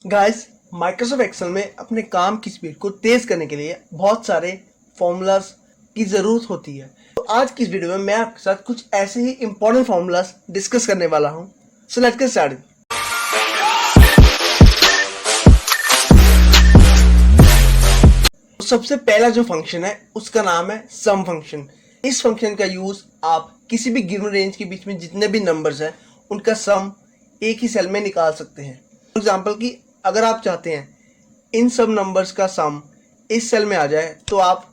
Guys, Microsoft Excel में अपने काम की स्पीड को तेज करने के लिए बहुत सारे फॉर्मूलाज की ज़रूरत होती है। तो आज की इस वीडियो में मैं आपके साथ कुछ ऐसे ही इंपॉर्टेंट फॉर्मूलाज डिस्कस करने वाला हूं। So let's get started. सबसे पहला जो फंक्शन है उसका नाम है सम फंक्शन। इस फंक्शन का यूज आप किसी भी गिवन रेंज के बीच में जितने भी नंबर्स हैं उनका सम एक ही सेल में निकाल सकते हैं। फॉर एग्जांपल कि अगर आप चाहते हैं इन सब नंबर्स का सम इस सेल में आ जाए तो आप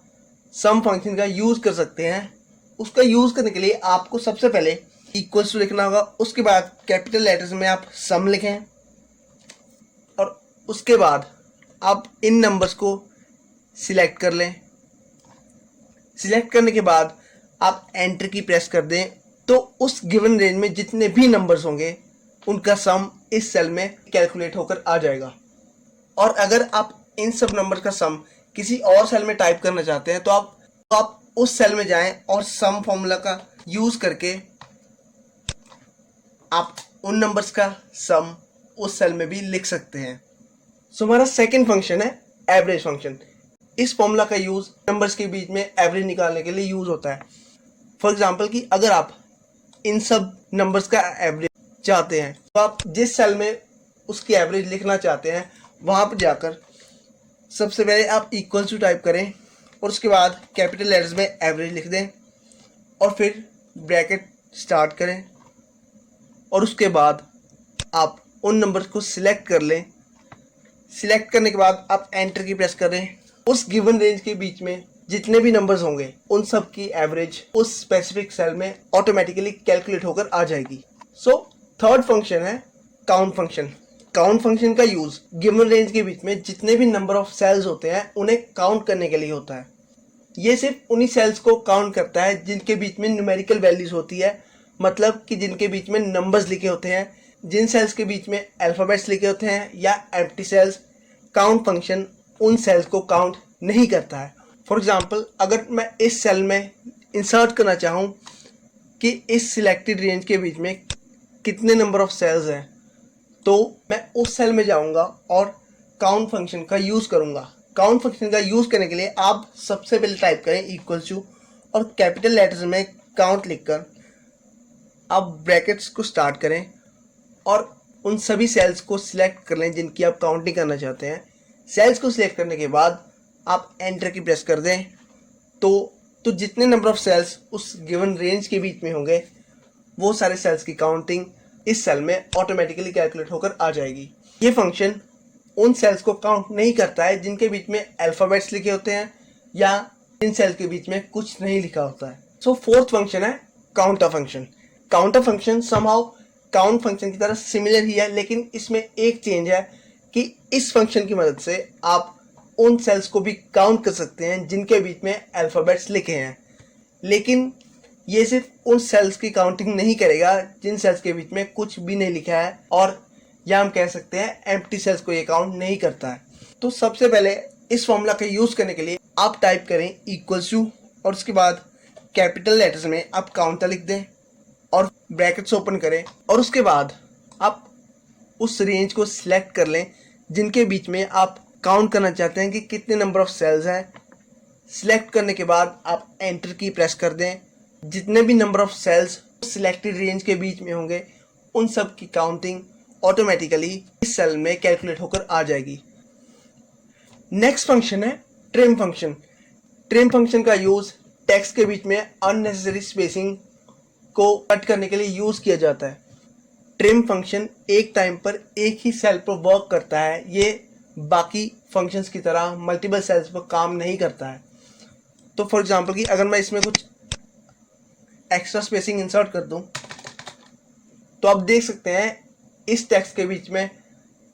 सम फंक्शन का यूज कर सकते हैं। उसका यूज करने के लिए आपको सबसे पहले इक्वल्स टू लिखना होगा, उसके बाद कैपिटल लेटर्स में आप सम लिखें और उसके बाद आप इन नंबर्स को सिलेक्ट कर लें। सिलेक्ट करने के बाद आप एंटर की प्रेस कर दें तो उस गिवन रेंज में जितने भी नंबर्स होंगे उनका सम इस सेल में कैलकुलेट होकर आ जाएगा। और अगर आप इन सब नंबर का सम किसी और सेल में टाइप करना चाहते हैं तो आप उस सेल में जाएं और सम फॉर्मूला का यूज करके आप उन नंबर्स का सम उस सेल में भी लिख सकते हैं। सो हमारा सेकंड फंक्शन है एवरेज फंक्शन। इस फॉर्मूला का यूज नंबर्स के बीच में एवरेज निकालने के लिए यूज होता है। फॉर एग्जांपल कि अगर आप इन सब नंबर्स का एवरेज चाहते हैं तो आप जिस सेल में उसकी एवरेज लिखना चाहते हैं वहां पर जाकर सबसे पहले आप इक्वल्स टू टाइप करें और उसके बाद कैपिटल लेटर्स में एवरेज लिख दें और फिर ब्रैकेट स्टार्ट करें और उसके बाद आप उन नंबर्स को सिलेक्ट कर लें। सिलेक्ट करने के बाद आप एंटर की प्रेस करें। उस गिवन रेंज के बीच में जितने भी नंबर्स होंगे उन सब की एवरेज उस स्पेसिफिक सेल में ऑटोमेटिकली कैलकुलेट होकर आ जाएगी। सो थर्ड फंक्शन है काउंट फंक्शन। काउंट फंक्शन का यूज गिवन रेंज के बीच में जितने भी नंबर ऑफ सेल्स होते हैं उन्हें काउंट करने के लिए होता है। ये सिर्फ उन्हीं सेल्स को काउंट करता है जिनके बीच में न्यूमेरिकल वैल्यूज होती है, मतलब कि जिनके बीच में नंबर्स लिखे होते हैं। जिन सेल्स के बीच में अल्फाबेट्स लिखे होते हैं या एम्प्टी सेल्स, काउंट फंक्शन उन सेल्स को काउंट नहीं करता है। फॉर एग्जाम्पल, अगर मैं इस सेल में इंसर्ट करना चाहूँ कि इस सिलेक्टेड रेंज के बीच में कितने नंबर ऑफ सेल्स हैं तो मैं उस सेल में जाऊंगा और काउंट फंक्शन का यूज़ करूंगा। काउंट फंक्शन का यूज़ करने के लिए आप सबसे पहले टाइप करें इक्वल्स टू और कैपिटल लेटर्स में काउंट लिखकर आप ब्रैकेट्स को स्टार्ट करें और उन सभी सेल्स को सिलेक्ट कर लें जिनकी आप काउंटिंग करना चाहते हैं। सेल्स को सिलेक्ट करने के बाद आप एंटर की प्रेस कर दें तो जितने नंबर ऑफ सेल्स उस गिवन रेंज के बीच में होंगे वो सारे सेल्स की काउंटिंग इस सेल में ऑटोमेटिकली कैलकुलेट होकर आ जाएगी। ये फंक्शन उन सेल्स को काउंट नहीं करता है जिनके बीच में अल्फाबेट्स लिखे होते हैं या इन सेल्स के बीच में कुछ नहीं लिखा होता है। सो फोर्थ फंक्शन है counter function. Counter function somehow count function की तरह सिमिलर ही है, लेकिन इसमें एक चेंज है कि इस फंक्शन की मदद से आप उन सेल्स को भी काउंट कर सकते हैं जिनके बीच में अल्फाबेट्स लिखे हैं, लेकिन ये सिर्फ उन सेल्स की काउंटिंग नहीं करेगा जिन सेल्स के बीच में कुछ भी नहीं लिखा है, और या हम कह सकते हैं एम्प्टी सेल्स को ये काउंट नहीं करता है। तो सबसे पहले इस फॉर्मूला का यूज करने के लिए आप टाइप करें इक्वल्स टू और उसके बाद कैपिटल लेटर्स में आप काउंटर लिख दें और ब्रैकेट्स ओपन करें और उसके बाद आप उस रेंज को सिलेक्ट कर लें जिनके बीच में आप काउंट करना चाहते हैं कि कितने नंबर ऑफ सेल्स हैं। सिलेक्ट करने के बाद आप एंटर की प्रेस कर दें। जितने भी number of cells selected range के बीच में होंगे उन सब की काउंटिंग ऑटोमेटिकली इस सेल में कैलकुलेट होकर आ जाएगी। नेक्स्ट फंक्शन है ट्रिम फंक्शन। ट्रिम फंक्शन का यूज टेक्स्ट के बीच में अननेसेसरी स्पेसिंग को कट करने के लिए यूज किया जाता है। ट्रिम फंक्शन एक टाइम पर एक ही सेल पर वर्क करता है, ये बाकी फंक्शंस की तरह मल्टीपल सेल्स पर काम नहीं करता है। तो फॉर एग्जांपल कि अगर मैं इसमें कुछ एक्स्ट्रा स्पेसिंग इंसर्ट कर दूं तो आप देख सकते हैं इस टेक्स्ट के बीच में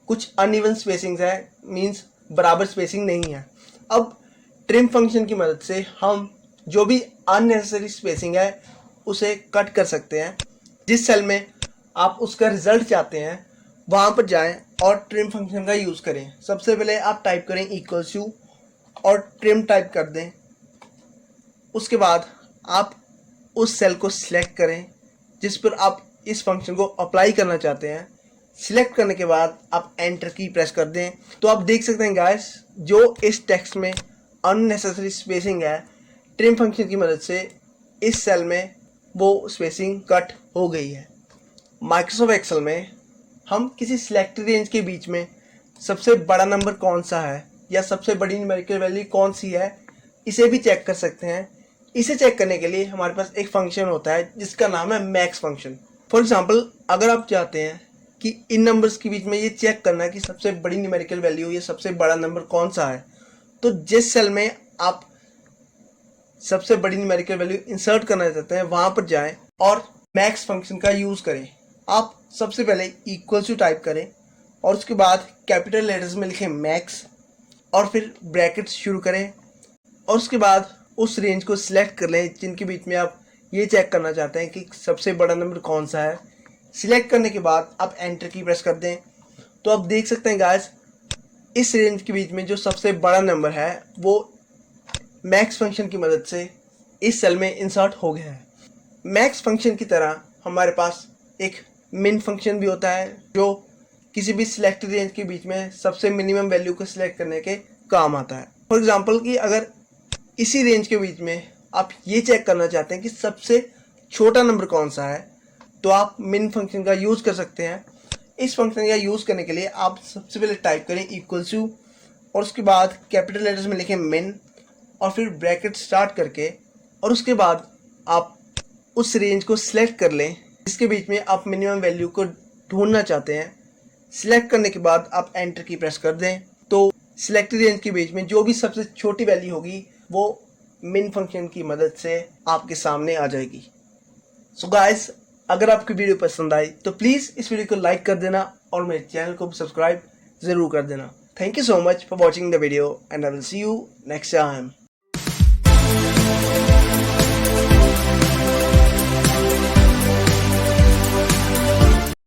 कुछ अनइवन स्पेसिंग्स है, मींस बराबर स्पेसिंग नहीं है। अब ट्रिम फंक्शन की मदद से हम जो भी अननेसेसरी स्पेसिंग है उसे कट कर सकते हैं। जिस सेल में आप उसका रिजल्ट चाहते हैं वहां पर जाएं और ट्रिम फंक्शन का यूज़ करें। सबसे पहले आप टाइप करें इक्वल्स टू और ट्रिम टाइप कर दें। उसके बाद आप उस सेल को सिलेक्ट करें जिस पर आप इस फंक्शन को अप्लाई करना चाहते हैं। सिलेक्ट करने के बाद आप एंटर की प्रेस कर दें तो आप देख सकते हैं गाइस, जो इस टेक्स्ट में अननेसेसरी स्पेसिंग है, ट्रिम फंक्शन की मदद से इस सेल में वो स्पेसिंग कट हो गई है। माइक्रोसॉफ्ट एक्सेल में हम किसी सिलेक्टेड रेंज के बीच में सबसे बड़ा नंबर कौन सा है या सबसे बड़ी न्यूमेरिकल वैल्यू कौन सी है, इसे भी चेक कर सकते हैं। इसे चेक करने के लिए हमारे पास एक फंक्शन होता है जिसका नाम है मैक्स फंक्शन। फॉर एग्जांपल, अगर आप चाहते हैं कि इन नंबर्स के बीच में ये चेक करना है कि सबसे बड़ी न्यूमेरिकल वैल्यू या सबसे बड़ा नंबर कौन सा है, तो जिस सेल में आप सबसे बड़ी न्यूमेरिकल वैल्यू इंसर्ट करना चाहते हैं वहां पर जाएं और मैक्स फंक्शन का यूज़ करें। आप सबसे पहले इक्वल टू टाइप करें और उसके बाद कैपिटल लेटर्स में लिखें मैक्स और फिर ब्रैकेट्स शुरू करें और उसके बाद उस रेंज को सिलेक्ट कर लें जिनके बीच में आप ये चेक करना चाहते हैं कि सबसे बड़ा नंबर कौन सा है। सिलेक्ट करने के बाद आप एंटर की प्रेस कर दें तो आप देख सकते हैं गाइस, इस रेंज के बीच में जो सबसे बड़ा नंबर है वो मैक्स फंक्शन की मदद से इस सेल में इंसर्ट हो गया है। मैक्स फंक्शन की तरह हमारे पास एक मिन फंक्शन भी होता है जो किसी भी सिलेक्टेड रेंज के बीच में सबसे मिनिमम वैल्यू को सिलेक्ट करने के काम आता है। फॉर एग्जांपल कि अगर इसी रेंज के बीच में आप ये चेक करना चाहते हैं कि सबसे छोटा नंबर कौन सा है, तो आप मिन फंक्शन का यूज़ कर सकते हैं। इस फंक्शन का यूज़ करने के लिए आप सबसे पहले टाइप करें इक्वल टू और उसके बाद कैपिटल लेटर्स में लिखें मिन और फिर ब्रैकेट स्टार्ट करके और उसके बाद आप उस रेंज को सिलेक्ट कर लें जिसके बीच में आप मिनिमम वैल्यू को ढूंढना चाहते हैं। सिलेक्ट करने के बाद आप एंटर की प्रेस कर दें तो सिलेक्टेड रेंज के बीच में जो भी सबसे छोटी वैल्यू होगी वो मिन फंक्शन की मदद से आपके सामने आ जाएगी। सो गाइस, अगर आपकी वीडियो पसंद आई तो प्लीज़ इस वीडियो को लाइक कर देना और मेरे चैनल को सब्सक्राइब ज़रूर कर देना। Thank you so much for watching the video and I will see you next time.